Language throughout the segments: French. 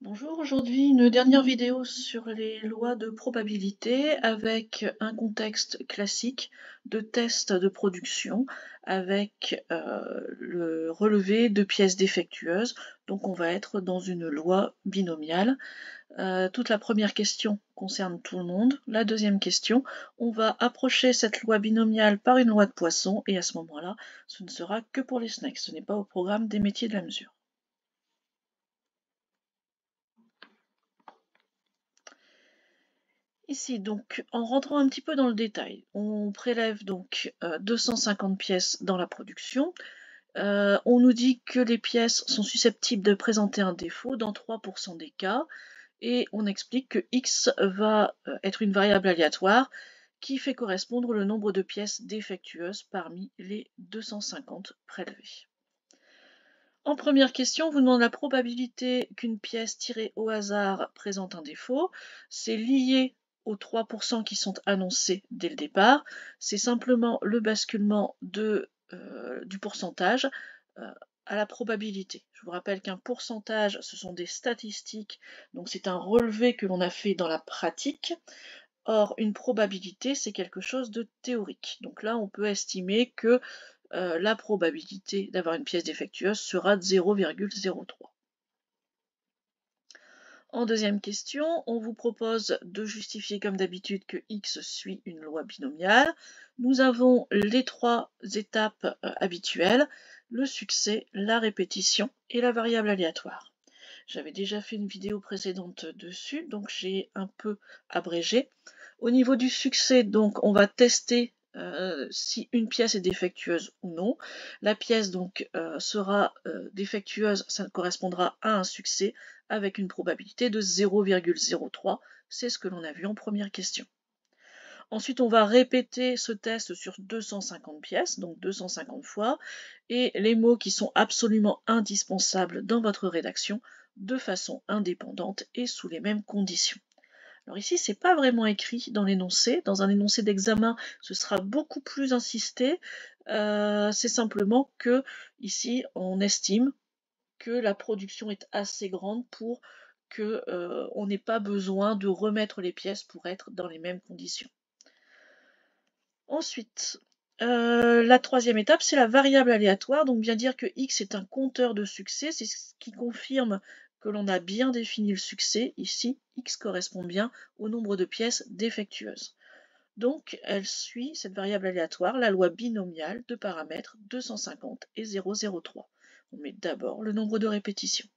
Bonjour, aujourd'hui une dernière vidéo sur les lois de probabilité avec un contexte classique de test de production avec le relevé de pièces défectueuses. Donc on va être dans une loi binomiale. Toute la première question concerne tout le monde. La deuxième question, on va approcher cette loi binomiale par une loi de Poisson et à ce moment-là, ce ne sera que pour les SNEC, ce n'est pas au programme des métiers de la mesure. Ici, donc, en rentrant un petit peu dans le détail, on prélève donc 250 pièces dans la production. On nous dit que les pièces sont susceptibles de présenter un défaut dans 3% des cas, et on explique que x va être une variable aléatoire qui fait correspondre le nombre de pièces défectueuses parmi les 250 prélevées. En première question, on vous demande la probabilité qu'une pièce tirée au hasard présente un défaut. C'est lié aux 3% qui sont annoncés dès le départ. C'est simplement le basculement du pourcentage à la probabilité. Je vous rappelle qu'un pourcentage, ce sont des statistiques, donc c'est un relevé que l'on a fait dans la pratique. Or, une probabilité, c'est quelque chose de théorique. Donc là, on peut estimer que la probabilité d'avoir une pièce défectueuse sera de 0,03. En deuxième question, on vous propose de justifier comme d'habitude que x suit une loi binomiale. Nous avons les trois étapes habituelles, le succès, la répétition et la variable aléatoire. J'avais déjà fait une vidéo précédente dessus, donc j'ai un peu abrégé. Au niveau du succès, donc, on va tester si une pièce est défectueuse ou non. La pièce donc sera défectueuse, ça correspondra à un succès avec une probabilité de 0,03. C'est ce que l'on a vu en première question. Ensuite, on va répéter ce test sur 250 pièces, donc 250 fois, et les mots qui sont absolument indispensables dans votre rédaction de façon indépendante et sous les mêmes conditions. Alors ici, c'est pas vraiment écrit dans l'énoncé. Dans un énoncé d'examen, ce sera beaucoup plus insisté. C'est simplement que ici, on estime que la production est assez grande pour qu'on n'ait pas besoin de remettre les pièces pour être dans les mêmes conditions. Ensuite, la troisième étape, c'est la variable aléatoire. Donc bien dire que x est un compteur de succès, c'est ce qui confirme que l'on a bien défini le succès. Ici, x correspond bien au nombre de pièces défectueuses. Donc elle suit, cette variable aléatoire, la loi binomiale de paramètres 250 et 0,03. On met d'abord le nombre de répétitions.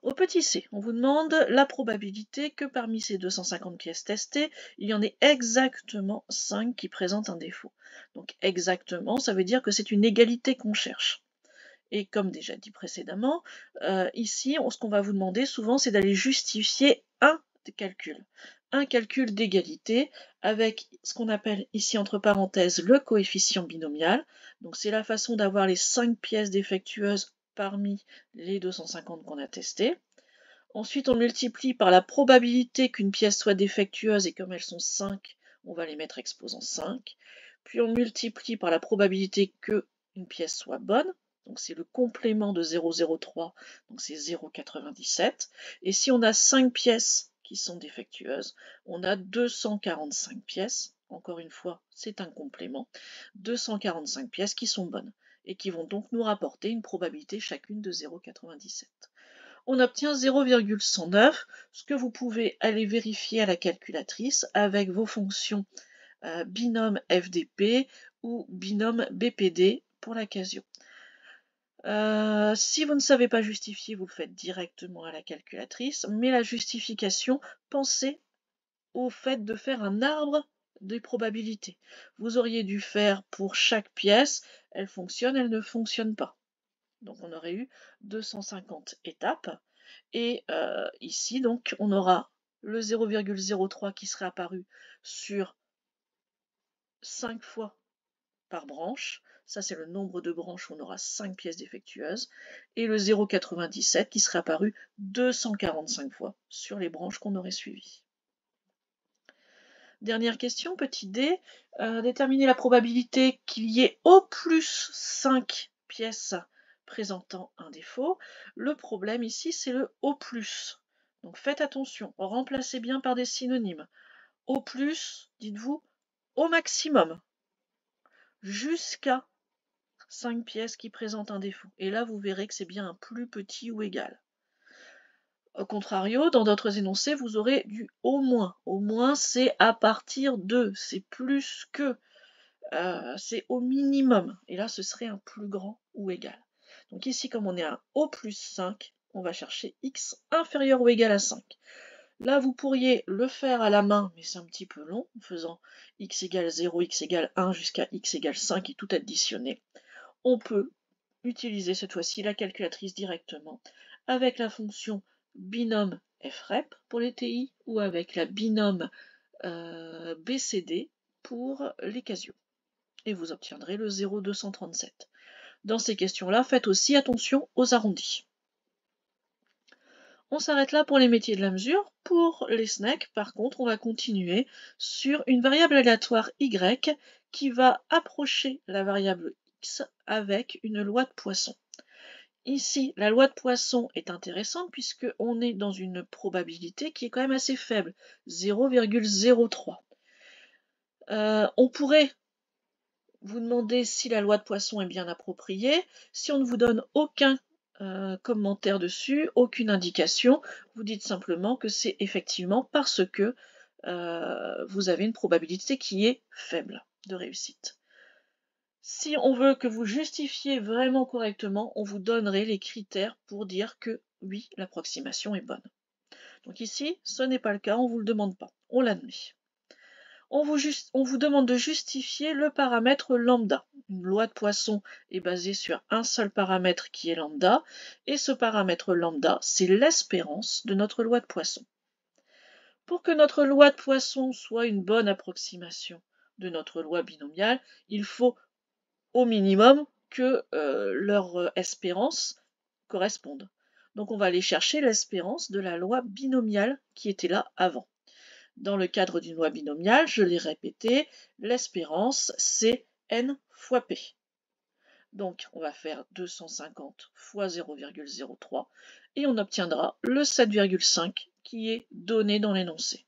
Au petit c, on vous demande la probabilité que parmi ces 250 pièces testées, il y en ait exactement 5 qui présentent un défaut. Donc exactement, ça veut dire que c'est une égalité qu'on cherche. Et comme déjà dit précédemment, ici, ce qu'on va vous demander souvent, c'est d'aller justifier un calcul d'égalité avec ce qu'on appelle ici entre parenthèses le coefficient binomial. Donc c'est la façon d'avoir les 5 pièces défectueuses parmi les 250 qu'on a testées. Ensuite, on multiplie par la probabilité qu'une pièce soit défectueuse, et comme elles sont 5, on va les mettre exposant 5. Puis on multiplie par la probabilité qu'une pièce soit bonne, donc c'est le complément de 0,03, donc c'est 0,97. Et si on a 5 pièces qui sont défectueuses, on a 245 pièces, encore une fois, c'est un complément, 245 pièces qui sont bonnes, et qui vont donc nous rapporter une probabilité chacune de 0,97. On obtient 0,109, ce que vous pouvez aller vérifier à la calculatrice avec vos fonctions binôme FDP ou binôme BPD pour la Casio. Si vous ne savez pas justifier, vous le faites directement à la calculatrice, mais la justification, pensez au fait de faire un arbre des probabilités. Vous auriez dû faire pour chaque pièce, elle fonctionne, elle ne fonctionne pas. Donc on aurait eu 250 étapes. Et ici, donc, on aura le 0,03 qui serait apparu sur 5 fois par branche. Ça, c'est le nombre de branches où on aura 5 pièces défectueuses. Et le 0,97 qui serait apparu 245 fois sur les branches qu'on aurait suivies. Dernière question, petit d. Déterminer la probabilité qu'il y ait au plus 5 pièces présentant un défaut. Le problème ici, c'est le O+. Donc faites attention, remplacez bien par des synonymes. O+, dites-vous au maximum, jusqu'à 5 pièces qui présentent un défaut. Et là, vous verrez que c'est bien un plus petit ou égal. Au contrario, dans d'autres énoncés, vous aurez du au moins. Au moins, c'est à partir de, c'est plus que, c'est au minimum. Et là, ce serait un plus grand ou égal. Donc ici, comme on est à O plus 5, on va chercher x inférieur ou égal à 5. Là, vous pourriez le faire à la main, mais c'est un petit peu long, en faisant x égale 0, x égale 1 jusqu'à x égale 5 et tout additionner. On peut utiliser cette fois-ci la calculatrice directement avec la fonction binôme frep pour les TI ou avec la binôme BCD pour les Casio. Et vous obtiendrez le 0,237. Dans ces questions-là, faites aussi attention aux arrondis. On s'arrête là pour les métiers de la mesure. Pour les SNEC, par contre, on va continuer sur une variable aléatoire y qui va approcher la variable x avec une loi de Poisson. Ici, la loi de Poisson est intéressante puisqu'on est dans une probabilité qui est quand même assez faible, 0,03. On pourrait vous demander si la loi de Poisson est bien appropriée. Si on ne vous donne aucun commentaire dessus, aucune indication, vous dites simplement que c'est effectivement parce que vous avez une probabilité qui est faible de réussite. Si on veut que vous justifiez vraiment correctement, on vous donnerait les critères pour dire que oui, l'approximation est bonne. Donc ici, ce n'est pas le cas, on ne vous le demande pas, on l'admet. On vous demande de justifier le paramètre lambda. Une loi de Poisson est basée sur un seul paramètre qui est lambda, et ce paramètre lambda, c'est l'espérance de notre loi de Poisson. Pour que notre loi de Poisson soit une bonne approximation de notre loi binomiale, il faut au minimum que leur espérance corresponde. Donc on va aller chercher l'espérance de la loi binomiale qui était là avant. Dans le cadre d'une loi binomiale, je l'ai répété, l'espérance c'est n fois p. Donc on va faire 250 fois 0,03 et on obtiendra le 7,5 qui est donné dans l'énoncé.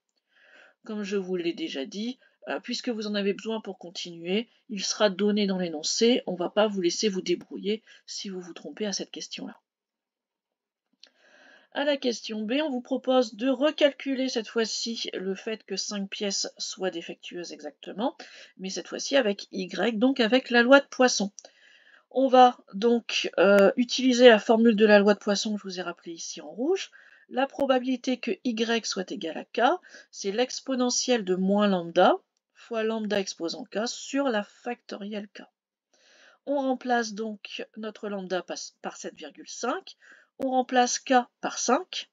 Comme je vous l'ai déjà dit, puisque vous en avez besoin pour continuer, il sera donné dans l'énoncé, on ne va pas vous laisser vous débrouiller si vous vous trompez à cette question-là. À la question B, on vous propose de recalculer cette fois-ci le fait que 5 pièces soient défectueuses exactement, mais cette fois-ci avec Y, donc avec la loi de Poisson. On va donc utiliser la formule de la loi de Poisson que je vous ai rappelée ici en rouge. La probabilité que y soit égal à k, c'est l'exponentielle de moins lambda fois lambda exposant k sur la factorielle k. On remplace donc notre lambda par 7,5, on remplace k par 5,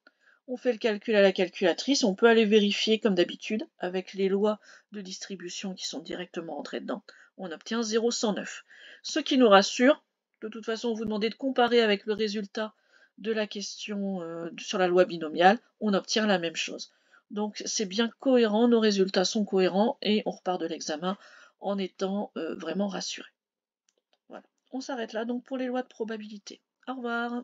on fait le calcul à la calculatrice, on peut aller vérifier comme d'habitude avec les lois de distribution qui sont directement entrées dedans. On obtient 0,109. Ce qui nous rassure, de toute façon on vous demandait de comparer avec le résultat de la question sur la loi binomiale, on obtient la même chose. Donc c'est bien cohérent, nos résultats sont cohérents et on repart de l'examen en étant vraiment rassuré. Voilà. On s'arrête là donc pour les lois de probabilité. Au revoir.